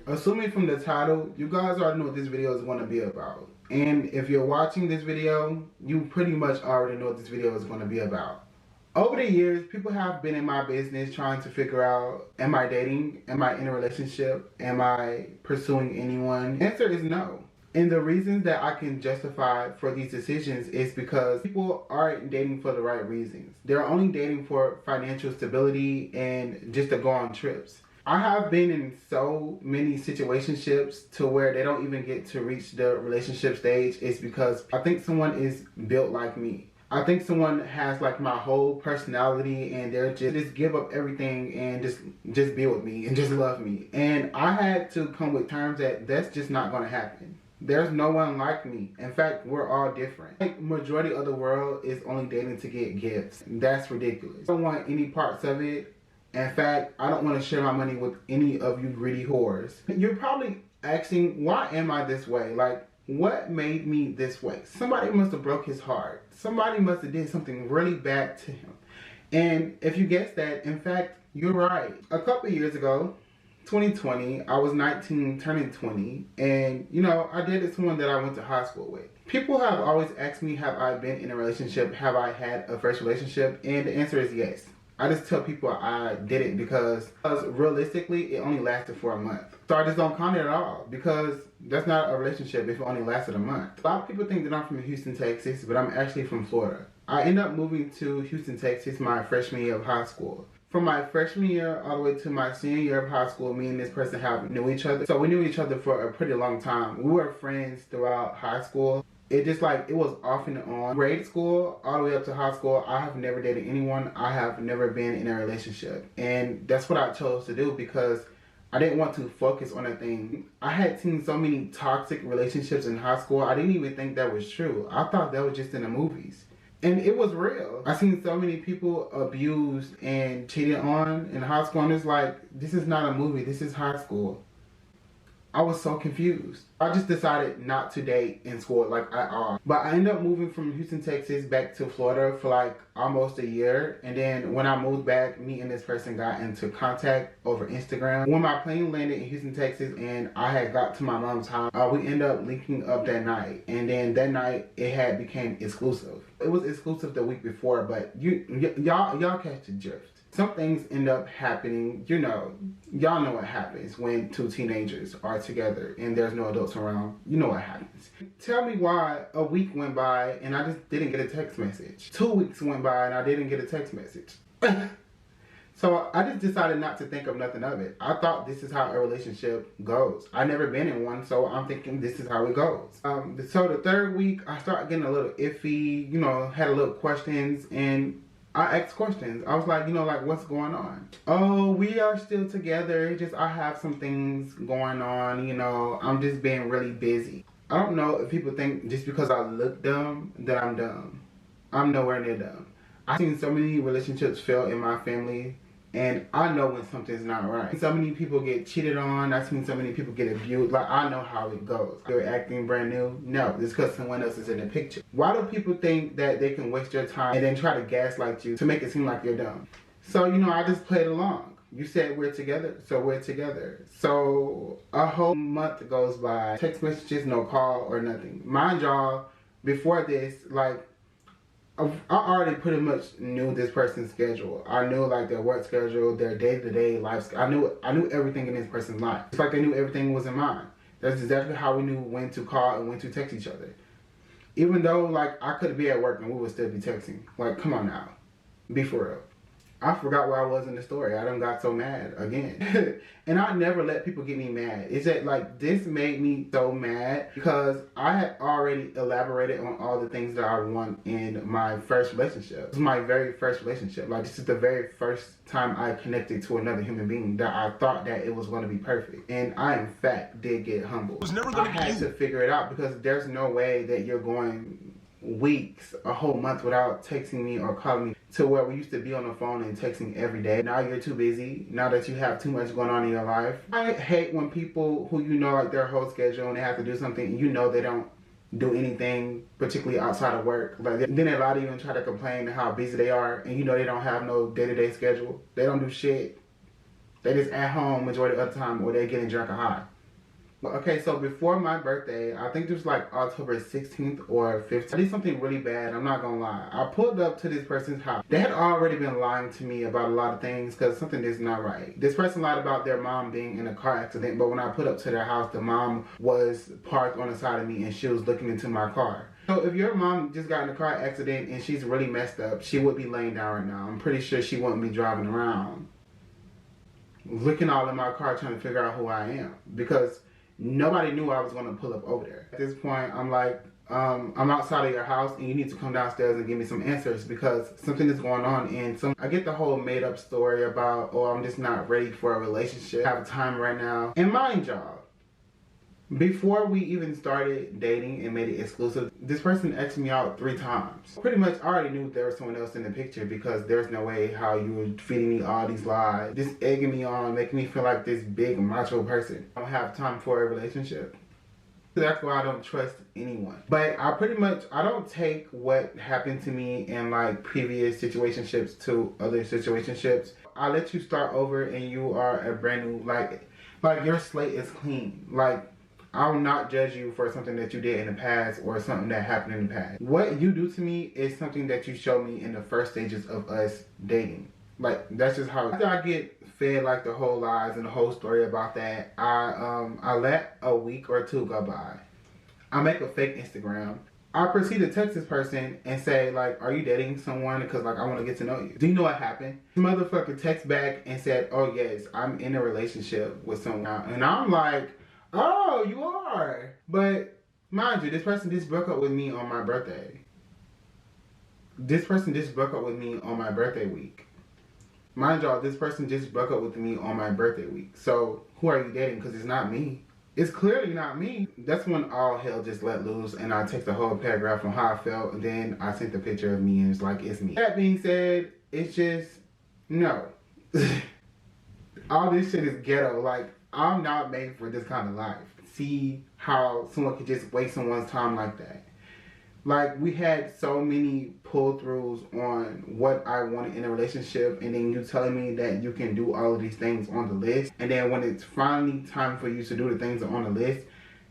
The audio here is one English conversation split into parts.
Assuming from the title, you guys already know what this video is going to be about. And if you're watching this video, you pretty much already know what this video is going to be about. Over the years, people have been in my business trying to figure out, am I dating? Am I in a relationship? Am I pursuing anyone? The answer is no. And the reasons that I can justify for these decisions is because people aren't dating for the right reasons. They're only dating for financial stability and just to go on trips. I have been in so many situationships to where they don't even get to reach the relationship stage. It's because I think someone is built like me. I think someone has like my whole personality and they're just give up everything and just be with me and just love me. And I had to come with terms that that's just not going to happen. There's no one like me. In fact, we're all different. Like, majority of the world is only dating to get gifts. That's ridiculous. I don't want any parts of it. In fact, I don't want to share my money with any of you greedy whores. You're probably asking, why am I this way? Like, what made me this way? Somebody must have broke his heart. Somebody must have did something really bad to him. And if you guessed that, in fact, you're right. A couple years ago, 2020, I was 19 turning 20, and you know, I dated someone that I went to high school with. People have always asked me, have I been in a relationship? Have I had a first relationship? And the answer is yes. I just tell people I didn't because realistically it only lasted for a month. So I just don't count it at all because that's not a relationship if it only lasted a month. A lot of people think that I'm from Houston, Texas, but I'm actually from Florida. I ended up moving to Houston, Texas my freshman year of high school. From my freshman year all the way to my senior year of high school, me and this person knew each other. So we knew each other for a pretty long time. We were friends throughout high school. It just like, it was off and on. Grade school, all the way up to high school, I have never dated anyone. I have never been in a relationship. And that's what I chose to do because I didn't want to focus on a thing. I had seen so many toxic relationships in high school, I didn't even think that was true. I thought that was just in the movies. And it was real. I seen so many people abused and cheated on in high school, and it's like, this is not a movie, this is high school. I was so confused. I just decided not to date in school, like at all. But I ended up moving from Houston, Texas back to Florida for like almost a year. And then when I moved back, me and this person got into contact over Instagram. When my plane landed in Houston, Texas, and I had got to my mom's house, we ended up linking up that night. And then that night, it had became exclusive. It was exclusive the week before, but y'all catch the drift. Some things end up happening, you know, y'all know what happens when two teenagers are together and there's no adults around. You know what happens. Tell me why a week went by and I just didn't get a text message. 2 weeks went by and I didn't get a text message. So I just decided not to think of nothing of it. I thought this is how a relationship goes. I've never been in one, so I'm thinking this is how it goes. So the third week, I started getting a little iffy, you know, had a little questions, and I asked questions. I was like, you know, like, what's going on? Oh, we are still together. It's just I have some things going on, you know. I'm just being really busy. I don't know if people think just because I look dumb that I'm dumb. I'm nowhere near dumb. I've seen so many relationships fail in my family, and I know when something's not right. So many people get cheated on. I've seen so many people get abused. Like, I know how it goes. You're acting brand new? No, it's because someone else is in the picture. Why do people think that they can waste your time and then try to gaslight you to make it seem like you're dumb? So, you know, I just played along. You said we're together, so we're together. So a whole month goes by. Text messages, no call or nothing. Mind y'all, before this, like, I already pretty much knew this person's schedule. I knew like their work schedule, their day-to-day life. I knew everything in this person's life. It's like they knew everything was in mine. That's exactly how we knew when to call and when to text each other. Even though like I could be at work and we would still be texting. Like, come on now, be for real. I forgot where I was in the story. I done got so mad again. And I never let people get me mad. It's that like this made me so mad because I had already elaborated on all the things that I want in my first relationship. This is my very first relationship. Like, this is the very first time I connected to another human being that I thought that it was going to be perfect. And I in fact did get humbled. I had to figure it out because there's no way that you're going weeks, a whole month without texting me or calling me, to where we used to be on the phone and texting every day. Now you're too busy, now that you have too much going on in your life. I hate when people who you know like their whole schedule and they have to do something and you know they don't do anything particularly outside of work. Like, then they lie to you and try to complain how busy they are and you know they don't have no day-to-day schedule. They don't do shit. They just at home majority of the time or they getting drunk or high. Okay, so before my birthday, I think it was like October 16th or 15th, I did something really bad, I'm not gonna lie. I pulled up to this person's house. They had already been lying to me about a lot of things because something is not right. This person lied about their mom being in a car accident, but when I put up to their house, the mom was parked on the side of me and she was looking into my car. So if your mom just got in a car accident and she's really messed up, she would be laying down right now. I'm pretty sure she wouldn't be driving around looking all in my car trying to figure out who I am, because nobody knew I was going to pull up over there. At this point, I'm like, I'm outside of your house and you need to come downstairs and give me some answers because something is going on. And I get the whole made up story about, oh, I'm just not ready for a relationship. I have time right now. And mind y'all, before we even started dating and made it exclusive, this person asked me out 3 times. Pretty much I already knew there was someone else in the picture because there's no way how you were feeding me all these lies, just egging me on, making me feel like this big macho person. I don't have time for a relationship. That's why I don't trust anyone. But I don't take what happened to me in like previous situationships to other situationships. I let you start over and you are a brand new, like your slate is clean. Like, I will not judge you for something that you did in the past or something that happened in the past. What you do to me is something that you showed me in the first stages of us dating. Like, that's just how, after I get fed like the whole lies and the whole story about that, I let a week or 2 go by. I make a fake Instagram. I proceed to text this person and say, like, are you dating someone? Because, like, I want to get to know you. Do you know what happened? This motherfucker texts back and said, oh, yes, I'm in a relationship with someone. And I'm like, oh, you are. But mind you, this person just broke up with me on my birthday. This person just broke up with me on my birthday week. Mind y'all, this person just broke up with me on my birthday week. So who are you dating? Because it's not me. It's clearly not me. That's when all hell just let loose and I text the whole paragraph on how I felt and then I sent the picture of me and it's like, it's me. That being said, it's just, no. All this shit is ghetto. Like, I'm not made for this kind of life. See how someone could just waste someone's time like that. Like, we had so many pull-throughs on what I wanted in a relationship, and then you telling me that you can do all of these things on the list, and then when it's finally time for you to do the things that are on the list,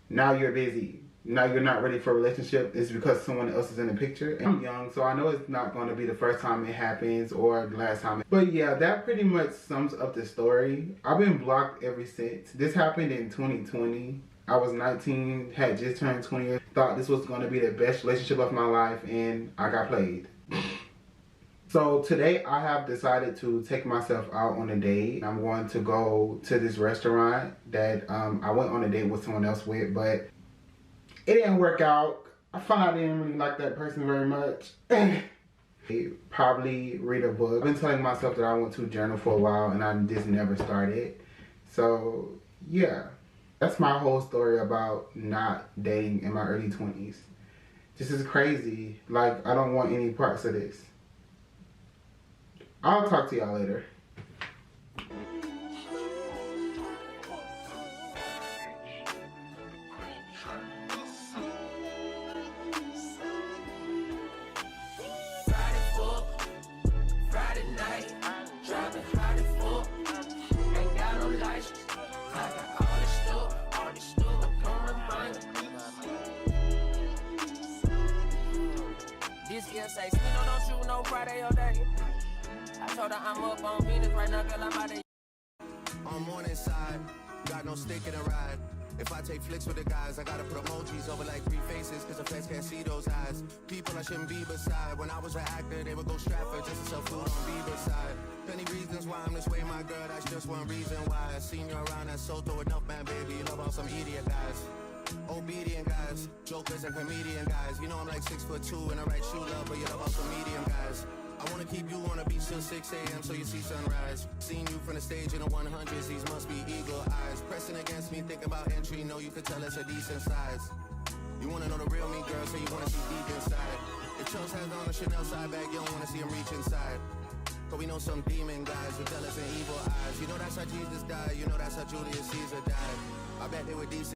now you're busy. Now you're not ready for a relationship. It's because someone else is in the picture. And I'm young, so I know it's not going to be the first time it happens or the last time. But yeah, that pretty much sums up the story. I've been blocked ever since. This happened in 2020. I was 19, had just turned 20. Thought this was going to be the best relationship of my life, and I got played. So today I have decided to take myself out on a date. I'm going to go to this restaurant that I went on a date with someone else with, but it didn't work out. I found out I didn't really like that person very much. Probably read a book. I've been telling myself that I want to journal for a while and I just never started. So yeah, that's my whole story about not dating in my early 20s. This is crazy. Like, I don't want any parts of this. I'll talk to y'all later. Say, don't you know Friday or day? I told her I'm up on Venus right now, girl, I'm out of. On morning side, got no stick in a ride. If I take flicks with the guys, I gotta put emojis over like 3 faces, cause the feds can't see those eyes. People I shouldn't be beside. When I was an actor, they would go Stratford just to sell food on Bieber's side. Plenty reasons why I'm this way, my girl, that's just one reason why. I seen you around that Soto enough, man, baby. You love all some idiot guys. Obedient guys, jokers and comedian guys. You know I'm like 6'2" and I write shoe love, but you love all some medium guys. I wanna keep you on the beach till 6 a.m. so you see sunrise. Seen you from the stage in the 100s, these must be eagle eyes. Pressing against me, think about entry, know you could tell it's a decent size. You wanna know the real me, girl, so you wanna see deep inside. If Chose has on a Chanel side bag, you don't wanna see him reach inside. But we know some demon guys with jealous and evil eyes. You know that's how Jesus died, you know that's how Julius Caesar died. I bet they were decent.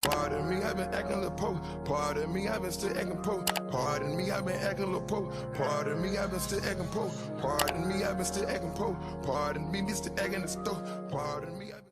Pardon me, I've been acting a little po. Pardon me, I've been still acting po. Pardon me, I've been acting a little po. Pardon me, I've been still acting po. Pardon me, I've been still acting po. Pardon me, still acting the stove. Pardon me.